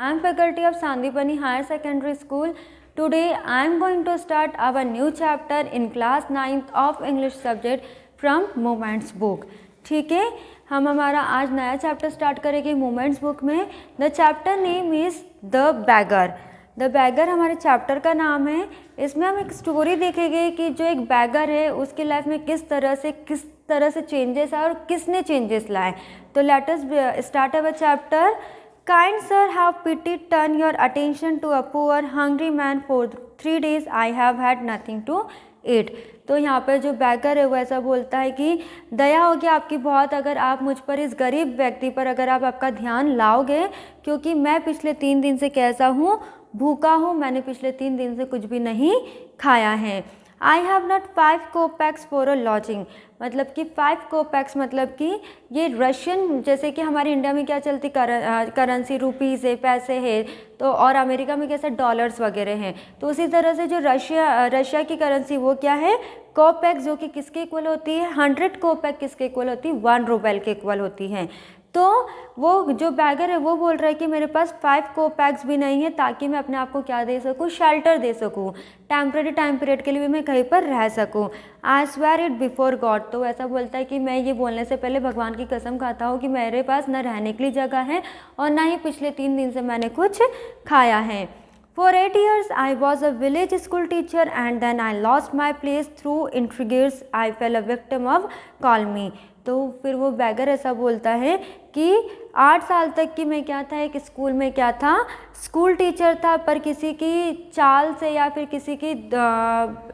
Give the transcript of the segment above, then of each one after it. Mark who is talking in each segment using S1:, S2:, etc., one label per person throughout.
S1: I am faculty of Sandipani Higher Secondary School. Today I am going to start our new chapter in class 9th of English subject from Moments book. ठीक है, हम हमारा आज नया chapter start करेंगे moments book में. The chapter name is the bagger. The bagger हमारे chapter का नाम है. इसमें हम एक स्टोरी देखेंगे कि जो एक बैगर है उसकी लाइफ में किस तरह से चेंजेस आए और किसने चेंजेस लाए. तो let us start our chapter. Kind sir, have pity, turn your attention to a poor hungry man. For 3 days I have had nothing to eat. तो यहाँ पर जो बैगर है वो ऐसा बोलता है कि दया होगी आपकी बहुत अगर आप मुझ पर, इस गरीब व्यक्ति पर अगर आप आपका ध्यान लाओगे, क्योंकि मैं पिछले 3 दिन से कैसा हूँ, भूखा हूँ. मैंने पिछले 3 दिन से कुछ भी नहीं खाया है. I have not 5 kopecks for a lodging. मतलब कि 5 कोपैक्स मतलब कि ये रशियन, जैसे कि हमारे इंडिया में क्या चलती करेंसी रुपीज़ है, पैसे है, तो और अमेरिका में कैसे डॉलर्स वगैरह हैं. तो उसी तरह से जो रशिया की करेंसी वो क्या है, कोपैक्स, जो कि किसके इक्वल होती है, 100 कोपैक किसके इक्वल होती है, 1 रूबल के इक्वल होती है. तो वो जो बैगर है वो बोल रहा है कि मेरे पास 5 कोपैक्स भी नहीं है ताकि मैं अपने आप को क्या दे सकूँ, शेल्टर दे सकूँ, टेम्परेरी टाइम पीरियड के लिए भी मैं कहीं पर रह सकूँ. I swear it before God. तो ऐसा बोलता है कि मैं ये बोलने से पहले भगवान की कसम खाता हूँ कि मेरे पास न रहने के लिए जगह है और ना ही पिछले 3 दिन से मैंने कुछ खाया है. For 8 years I was a village school teacher and then I lost my place through intrigues. I fell a victim of call me. तो फिर वो बैगर ऐसा बोलता है कि 8 साल तक की मैं क्या था, एक स्कूल में क्या था, स्कूल टीचर था, पर किसी की चाल से या फिर किसी की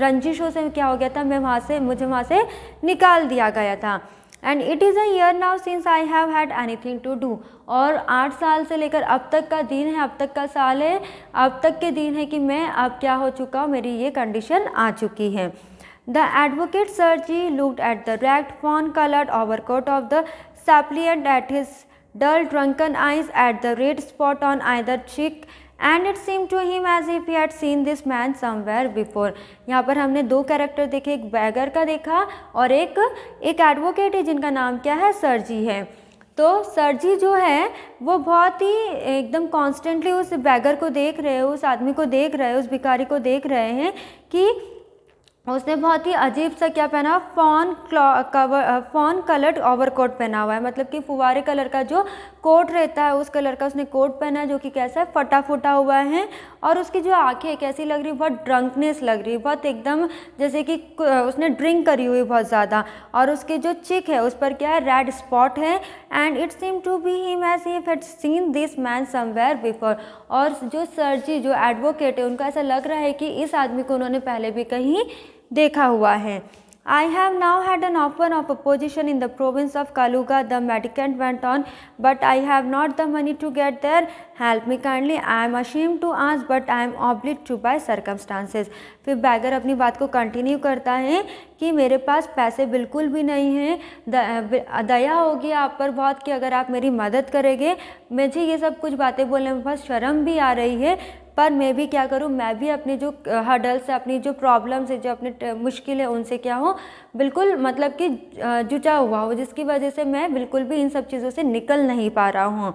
S1: रंजिशों से क्या हो गया था, मुझे वहाँ से निकाल दिया गया था. And it is a year now since I have had anything to do. और 8 साल से लेकर अब तक का दिन है, अब तक का साल है, अब तक के दिन है कि मैं अब क्या हो चुका हूँ, मेरी ये कंडीशन आ चुकी है. The advocate sir ji looked at the ragged fawn colored overcoat of the suppliant, at his dull drunken eyes, at the red spot on either cheek, and it seemed to him as if he had seen this man somewhere before. यहाँ पर हमने 2 character देखे, एक bagger का देखा और एक advocate है जिनका नाम क्या है, सर जी है. तो सर जी जो है वो बहुत ही एकदम कॉन्स्टेंटली उस बैगर को देख रहे हैं, उस आदमी को देख रहे हैं, उस भिखारी को देख रहे हैं कि उसने बहुत ही अजीब सा क्या पहना, फॉन कलर्ड ओवरकोट पहना हुआ है. मतलब कि फुवारे कलर का जो कोट रहता है उस कलर का उसने कोट पहना है, जो कि कैसा है, फटा फूटा हुआ है. और उसकी जो आंखें कैसी लग रही, बहुत ड्रंकनेस लग रही, बहुत एकदम जैसे कि उसने ड्रिंक करी हुई बहुत ज़्यादा. और उसकी जो चिक है उस पर क्या है, रेड स्पॉट है. And it seem to be him as he had seen this man somewhere before. और जो सर जी जो एडवोकेट है उनको ऐसा लग रहा है कि इस आदमी को उन्होंने पहले भी कहीं देखा हुआ है. I have now had an offer of a position in the province of Kaluga, the mendicant went on, but I have not the money to get there. Help me kindly. I am ashamed to ask, but I am obliged to by circumstances. फिर bagger अपनी बात को continue करता है कि मेरे पास पैसे बिल्कुल भी नहीं हैं, दया होगी आप पर बहुत कि अगर आप मेरी मदद करेंगे. मुझे ये सब कुछ बातें बोलने में बहुत शर्म भी आ रही है, पर मैं भी क्या करूं, मैं भी अपनी जो हर्डल्स है, अपनी जो प्रॉब्लम्स है, जो अपनी मुश्किल है, उनसे क्या हो, बिल्कुल मतलब कि जुटा हुआ हो, जिसकी वजह से मैं बिल्कुल भी इन सब चीज़ों से निकल नहीं पा रहा हूँ.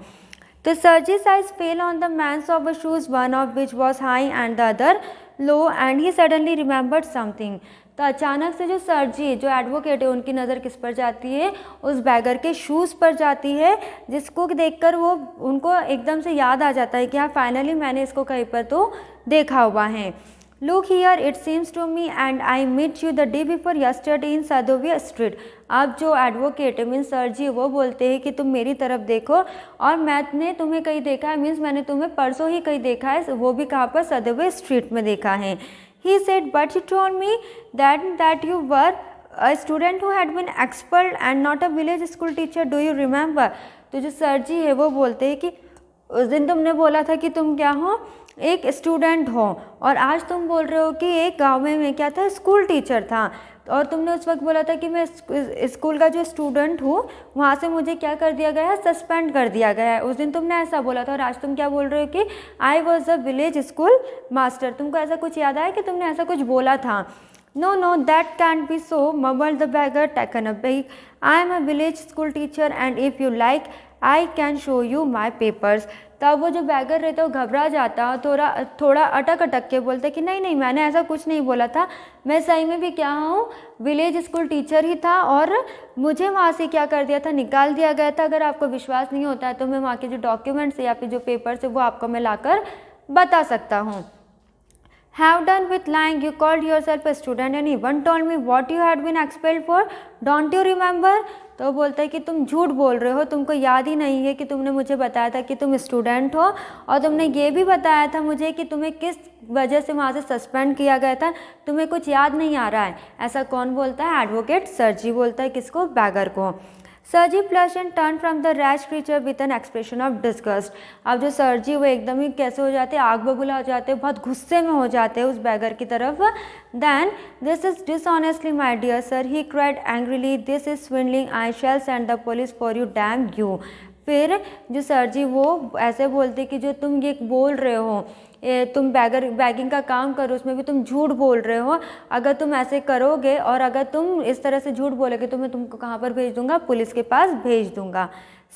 S1: तो सर्जी's eyes fell on the man's of shoes, one of which was high and the other low, and he suddenly remembered something. तो अचानक से जो सर्जी जो एडवोकेट है उनकी नज़र किस पर जाती है, उस बैगर के शूज़ पर जाती है, जिसको देखकर वो उनको एकदम से याद आ जाता है कि हाँ फाइनली मैंने इसको कहीं पर तो देखा हुआ है. Look here it seems to me and I meet you the day before yesterday in Sadovaya street. अब जो एडवोकेट है मीन्स सर जी वो बोलते हैं कि तुम मेरी तरफ देखो और मैंने तुम्हें कहीं देखा है, मीन्स मैंने तुम्हें परसों ही कहीं देखा है, वो भी कहाँ पर, सदोविया स्ट्रीट में देखा है. He said, but you told me that you were a student who had been expelled and not a village school teacher. Do you remember? तो जो सर जी है वो बोलते हैं कि उस दिन तुमने बोला था कि तुम क्या हो, एक स्टूडेंट हो, और आज तुम बोल रहे हो कि एक गांव में मैं क्या था, स्कूल टीचर था. और तुमने उस वक्त बोला था कि मैं स्कूल का जो स्टूडेंट हूँ वहाँ से मुझे क्या कर दिया गया है, सस्पेंड कर दिया गया है. उस दिन तुमने ऐसा बोला था और आज तुम क्या बोल रहे हो कि I was a village school master. तुमको ऐसा कुछ याद आया कि तुमने ऐसा कुछ बोला था. No, that can't be so, mumbled the beggar, taken aback. I am a village school teacher and if you like I can show you my papers. तब वो जो बैगर रहता है वो घबरा जाता है, थोड़ा अटक अटक के बोलते कि नहीं नहीं मैंने ऐसा कुछ नहीं बोला था, मैं सही में भी क्या हूँ विलेज स्कूल टीचर ही था और मुझे वहाँ से क्या कर दिया था, निकाल दिया गया था। अगर आपको विश्वास नहीं होता है तो मैं वहाँ के जो डॉक्यूमेंट्स या फिर जो पेपर्स है वो आपको मैं लाकर बता सकता हूँ। Have done with lying, you called yourself a student and even told me what you had been expelled for. Don't you remember? तो बोलता है कि तुम झूठ बोल रहे हो, तुमको याद ही नहीं है कि तुमने मुझे बताया था कि तुम स्टूडेंट हो, और तुमने ये भी बताया था मुझे कि तुम्हें किस वजह से वहाँ से सस्पेंड किया गया था, तुम्हें कुछ याद नहीं आ रहा है। ऐसा कौन बोलता है? एडवोकेट सरजी बोलता है किसको? बैगर को। सरजी flush and turn from the rash creature with an expression of disgust. अब जो सरजी वो एकदम ही कैसे हो जाते हैं, आग बबूला हो जाते हैं, बहुत गुस्से में हो जाते हैं उस बैगर की तरफ। Then this is dishonestly my dear sir, he cried angrily, this is swindling, I shell send the police for you, damn you. फिर जो सरजी वो ऐसे बोलते कि जो तुम ये बोल रहे हो, तुम बैगिंग का काम करो, उसमें भी तुम झूठ बोल रहे हो, अगर तुम ऐसे करोगे और अगर तुम इस तरह से झूठ बोलोगे तो मैं तुमको कहाँ पर भेज दूंगा? पुलिस के पास भेज दूंगा।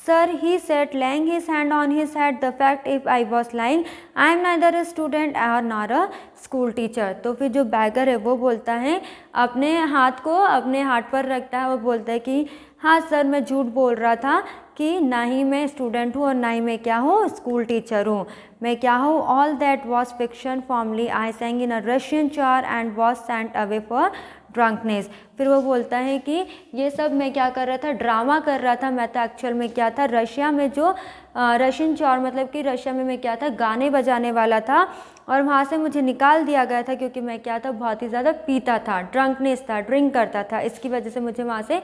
S1: Sir he said laying his hand on his head, the fact if I was lying, I am neither a student or nor a school teacher। तो फिर जो बैगर है वो बोलता है, अपने हाथ को अपने हाथ पर रखता है, वो बोलता है कि हाँ सर मैं झूठ बोल रहा था कि ना ही मैं स्टूडेंट हूँ और ना ही मैं क्या हूँ स्कूल टीचर हूँ, मैं क्या हूँ, all that was fiction, formerly I sang in a Russian choir and was sent away for drunkenness. फिर वो बोलता है कि ये सब मैं क्या कर रहा था, ड्रामा कर रहा था, मैं तो एक्चुअल में क्या था, रशिया में जो रशियन चौर मतलब कि रशिया में मैं क्या था, गाने बजाने वाला था, और वहाँ से मुझे निकाल दिया गया था क्योंकि मैं क्या था, बहुत ही ज़्यादा पीता था, ड्रंकनेस था, ड्रिंक करता था, इसकी वजह से मुझे वहाँ से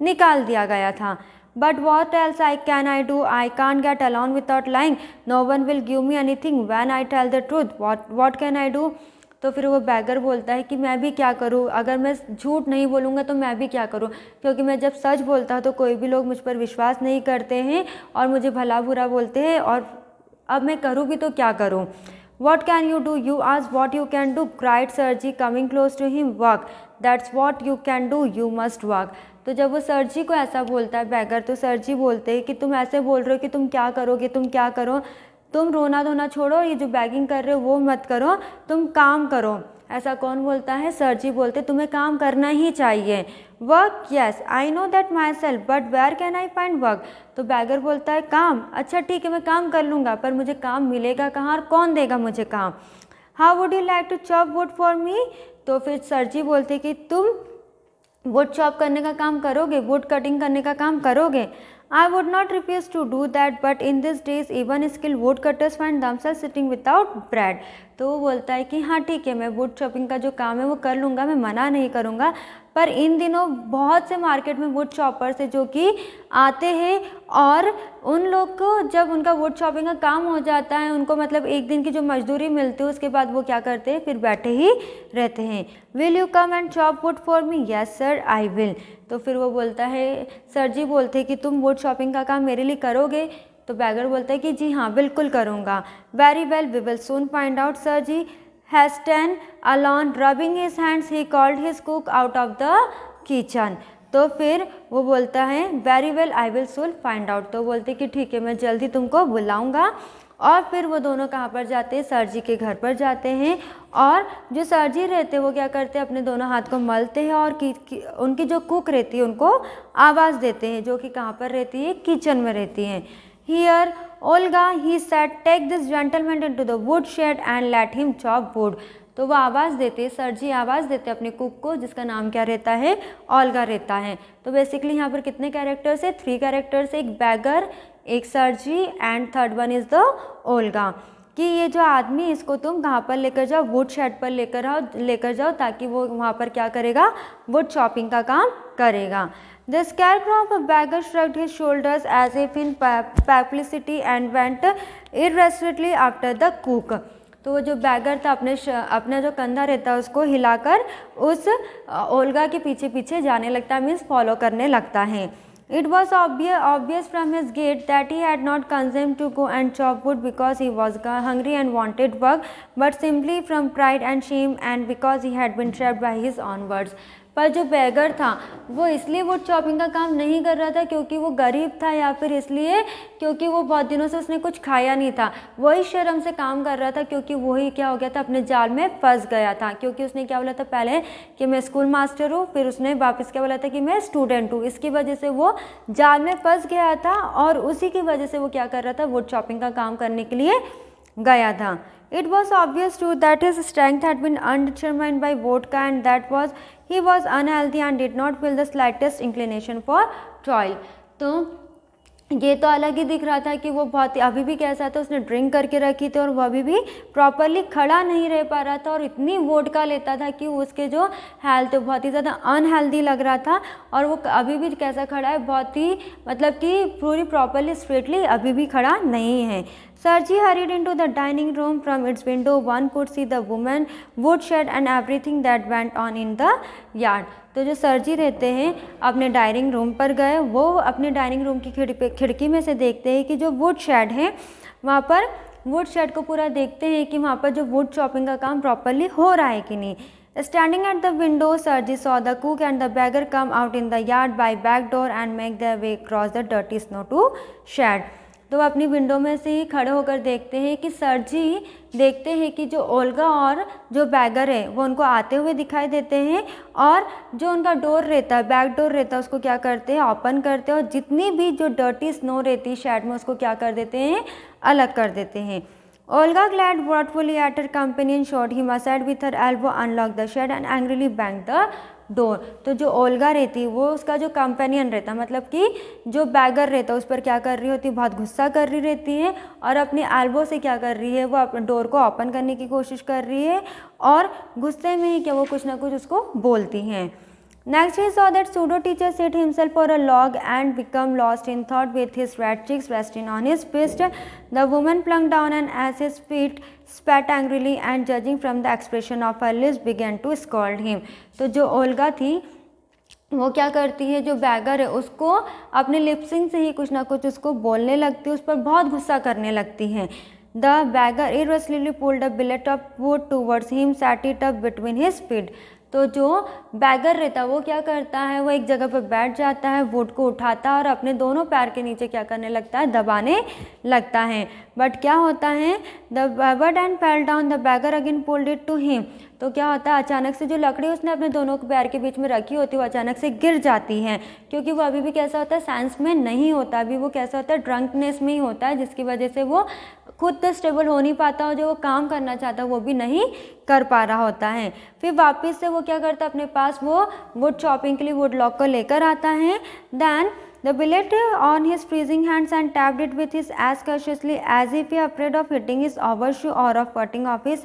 S1: निकाल दिया गया था। But what else can I do? I can't get along without lying. No one will give me anything when I tell the truth. What can I do? तो फिर वो बैगर बोलता है कि मैं भी क्या करूँ, अगर मैं झूठ नहीं बोलूँगा तो मैं भी क्या करूँ, क्योंकि मैं जब सच बोलता हूँ तो कोई भी लोग मुझ पर विश्वास नहीं करते हैं और मुझे भला बुरा बोलते हैं, और अब मैं करूँ भी तो क्या करूँ। What can you do? You ask what you can do, cried Sergi coming close to him. Work. That's what you can do. You must work. तो जब वो सरजी को ऐसा बोलता है बैगर, तो सरजी बोलते हैं कि तुम ऐसे बोल रहे हो कि तुम क्या करोगे, तुम क्या करो, तुम रोना धोना छोड़ो, ये जो बैगिंग कर रहे हो वो मत करो, तुम काम करो। ऐसा कौन बोलता है? सरजी बोलते तुम्हें काम करना ही चाहिए। Work, yes I know that myself, but where can I find work. तो बैगर बोलता है काम, अच्छा ठीक है मैं काम कर लूँगा, पर मुझे काम मिलेगा कहाँ और कौन देगा मुझे काम। How would you like to chop wood for me. तो फिर सरजी बोलते कि तुम वुड चॉप करने का काम करोगे, वुड कटिंग करने का काम करोगे। I would not refuse to do that, but in these days even skilled wood cutters find themselves sitting without bread। तो वो बोलता है कि हाँ ठीक है मैं वुड चॉपिंग का जो काम है वो कर लूँगा, मैं मना नहीं करूँगा, पर इन दिनों बहुत से मार्केट में वुड चॉपर्स है जो कि आते हैं और उन लोग को जब उनका वुड चॉपिंग का काम हो जाता है, उनको मतलब एक दिन की जो मजदूरी मिलती है उसके बाद वो क्या करते हैं, फिर बैठे ही रहते हैं। Will you come and chop wood for me. Yes sir I will. तो फिर वो बोलता है, सरजी बोलते हैं कि तुम वुड शॉपिंग का काम मेरे लिए करोगे। तो बैगर बोलता है कि जी हाँ बिल्कुल करूँगा। Very well we will soon find out. Sergei Haston alone rubbing his hands he called his cook out of the kitchen. तो फिर वो बोलता है very well I will soon find out. तो बोलते कि ठीक है मैं जल्दी तुमको बुलाऊँगा। और फिर वो दोनों कहाँ पर जाते हैं, सरजी के घर पर जाते हैं, और जो सरजी रहते हैं वो क्या करते हैं, अपने दोनों हाथ को मलते हैं और उनकी जो कुक रहती है उनको आवाज़ देते हैं, जो कि कहाँ पर रहती है, किचन में रहती हैं। Here Olga he said take this gentleman into the wood shed and let him chop wood. तो वो आवाज़ देते हैं, सरजी आवाज़ देते हैं अपने कुक को जिसका नाम क्या रहता है, ओल्गा रहता है। तो बेसिकली यहाँ पर कितने कैरेक्टर्स है, 3 कैरेक्टर्स, एक बैगर, एक सरजी and third one is the Olga. कि ये जो आदमी इसको तुम कहाँ पर लेकर जाओ, वुड शेड पर लेकर जाओ ताकि वो वहाँ पर क्या करेगा, वुड चॉपिंग का काम करेगा। The scarecrow of a beggar shrugged his shoulders as if in perplexity and went irresolutely after the cook। तो वो जो बैगर था अपना जो कंधा रहता है उसको हिलाकर उस ओल्गा के पीछे पीछे जाने लगता है, मीन्स फॉलो करने लगता है। It was obvious from his gait that he had not consented to go and chop wood because he was hungry and wanted work, but simply from pride and shame and because he had been trapped by his own words। पर जो bagger था वो इसलिए would chopping का काम नहीं कर रहा था क्योंकि वो गरीब था, या फिर इसलिए क्योंकि वो बहुत दिनों से उसने कुछ खाया नहीं था, वही शर्म से काम कर रहा था क्योंकि वही क्या हो गया था, अपने जाल में फंस गया था। क्योंकि उसने क्या बोला था पहले कि मैं स्कूल मास्टर हूँ, फिर उसने वापस क्या बोला था कि मैं स्टूडेंट हूँ, इसकी वजह से वो जाल में फंस गया था और उसी की वजह से वो क्या कर रहा था, वुड चॉपिंग का काम करने के लिए गया था। It was obvious too that his strength had been undetermined by vodka and that he was unhealthy and did not feel the slightest inclination for toil. तो ये तो अलग ही दिख रहा था कि वो बहुत अभी भी कैसा था, उसने ड्रिंक करके रखी थी और वो अभी भी प्रॉपरली खड़ा नहीं रह पा रहा था और इतनी वोडका लेता था कि उसके जो हेल्थ बहुत ही ज़्यादा अनहेल्दी लग रहा था। और वो अभी भी कैसा खड़ा है, बहुत ही मतलब कि पूरी प्रॉपरली स्ट्रेटली अभी भी खड़ा नहीं है। Sergi hurried into the dining room. From its window, one could see the woman, woodshed and everything that went on in the yard. तो जो सर्जी रहते हैं अपने डाइनिंग रूम पर गए, वो अपने डाइनिंग रूम की खिड़की में से देखते हैं कि जो वुड शेड है वहाँ पर वुड शेड को पूरा देखते हैं कि वहाँ पर जो वुड चॉपिंग का काम प्रॉपरली हो रहा है कि नहीं। Standing at the window, Sergi saw the cook and the beggar come out in the yard by back door and make their way across the dirty snow to shed. तो वो अपनी विंडो में से ही खड़े होकर देखते हैं कि सर्जी देखते हैं कि जो ओल्गा और जो बैगर है वो उनको आते हुए दिखाई देते हैं और जो उनका डोर रहता है, बैक डोर रहता है, उसको क्या करते हैं, ओपन करते हैं और जितनी भी जो डर्टी स्नो रहती है शेड में उसको क्या कर देते हैं, अलग कर देते हैं। Olga glared wrathfully at her companion, showed him aside with her elbow, unlocked the shed and angrily banged the door. तो जो ओल्गा रहती वो उसका जो कंपेनियन रहता मतलब कि जो बैगर रहता उस पर क्या कर रही होती, बहुत गुस्सा कर रही रहती है और अपने एल्बो से क्या कर रही है, वो अपने डोर को ओपन करने की कोशिश कर रही है और गुस्से में ही क्या वो कुछ ना कुछ उसको बोलती हैं। Next he saw that pseudo teacher sit himself for a log and become lost in thought with his red cheeks resting on his fist. The woman flung down and as his feet spat angrily and judging from the expression of her lips began to scold him. तो जो Olga थी वो क्या करती है, जो bagger है उसको अपने लिपसिंग से ही कुछ ना कुछ उसको बोलने लगती है, उस पर बहुत गुस्सा करने लगती हैं। The beggar irresolutely pulled a billet of wood towards him, sat it up between his feet. तो जो बैगर रहता है वो क्या करता है, वो एक जगह पर बैठ जाता है, वुड को उठाता है और अपने दोनों पैर के नीचे क्या करने लगता है, दबाने लगता है। बट क्या होता है, the wavered and fell down, the beggar again pulled it to him. तो क्या होता है, अचानक से जो लकड़ी उसने अपने दोनों पैर के बीच में रखी होती है वो अचानक से गिर जाती है, क्योंकि वो अभी भी कैसा होता है, सेंस में नहीं होता, अभी वो कैसा होता है, ड्रंकनेस में ही होता है, जिसकी वजह से वो खुद तो स्टेबल हो नहीं पाता और जो वो काम करना चाहता है वो भी नहीं कर पा रहा होता है। फिर वापस से वो क्या करता है, अपने पास वो वुड चॉपिंग के लिए वुड लॉक को लेकर आता है। Then the billet on his freezing hands and tapped it with his as cautiously as if he afraid of hitting his overshoe or of cutting off his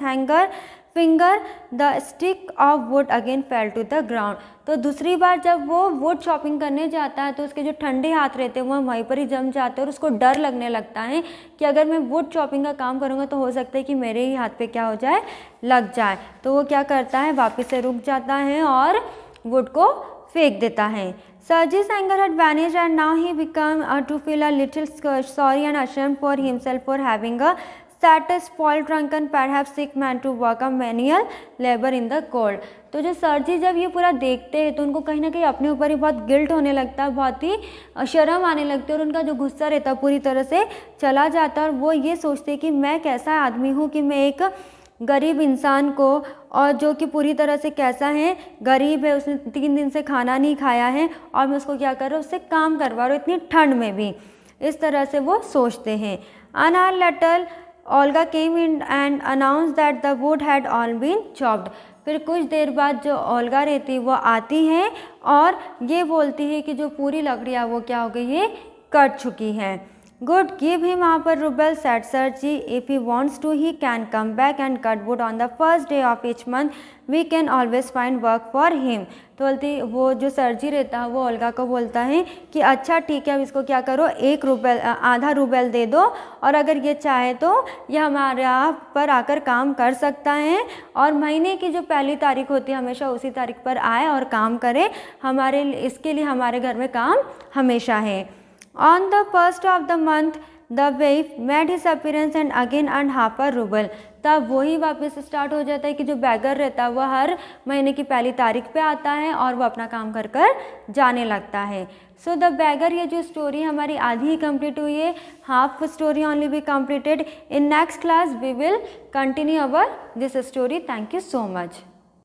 S1: finger. The stick of wood again fell to the ground. तो दूसरी बार जब वो would chopping करने जाता है तो उसके जो ठंडे हाथ रहते हैं वो वहीं पर ही जम जाते हैं और उसको डर लगने लगता है कि अगर मैं वुड चॉपिंग का काम करूँगा तो हो सकता है कि मेरे ही हाथ पे क्या हो जाए, लग जाए। तो वो क्या करता है, वापस से रुक जाता है और वुड को फेंक देता है। Sergi's anger had vanished and now he became to feel a little sorry and ashamed for himself for having set a spoiled, drunken, perhaps sick man to work a manual labor in the cold. तो जो सर्जी जब ये पूरा देखते हैं तो उनको कहीं ना कहीं अपने ऊपर ही बहुत गिल्ट होने लगता है, बहुत ही शर्म आने लगती है और उनका जो गुस्सा रहता है पूरी तरह से चला जाता है और वो ये सोचते हैं कि मैं कैसा आदमी हूँ कि मैं एक गरीब इंसान को, और जो कि पूरी तरह से कैसा है, गरीब है, उसने 3 दिन से खाना नहीं खाया है और मैं उसको क्या कर रहा हूँ, उससे काम करवा रहा हूँ इतनी ठंड में भी। इस तरह से वो सोचते हैं। An hour later, Olga came in and announced that the wood had all been chopped. फिर कुछ देर बाद जो ओल्गा रहती वो आती है और ये बोलती है कि जो पूरी लकड़ियाँ वो क्या हो गई है, कट चुकी हैं। Good, give him half a ruble, said Sergi. If he wants to, he can come back and cut wood on the first day of each month. We can always find work for him. तो बोलती वो जो सर्जी रहता है वो Olga को बोलता है कि अच्छा ठीक है, अब इसको क्या करो, 1 रुपये आधा रूबल दे दो और अगर ये चाहे तो ये हमारे यहाँ पर आकर काम कर सकता है और महीने की जो पहली तारीख होती है हमेशा उसी तारीख पर आए और काम करे, हमारे इसके लिए हमारे घर में काम हमेशा है। On the first of the month, the waif made his appearance and again earn half a rouble. तब वही वापस स्टार्ट हो जाता है कि जो बैगर रहता है वह हर महीने की पहली तारीख पे आता है और वो अपना काम कर कर जाने लगता है। सो द बैगर, ये जो स्टोरी हमारी आधी ही कंप्लीट हुई है, half story only be completed. In next class we will continue our this story. Thank you so much.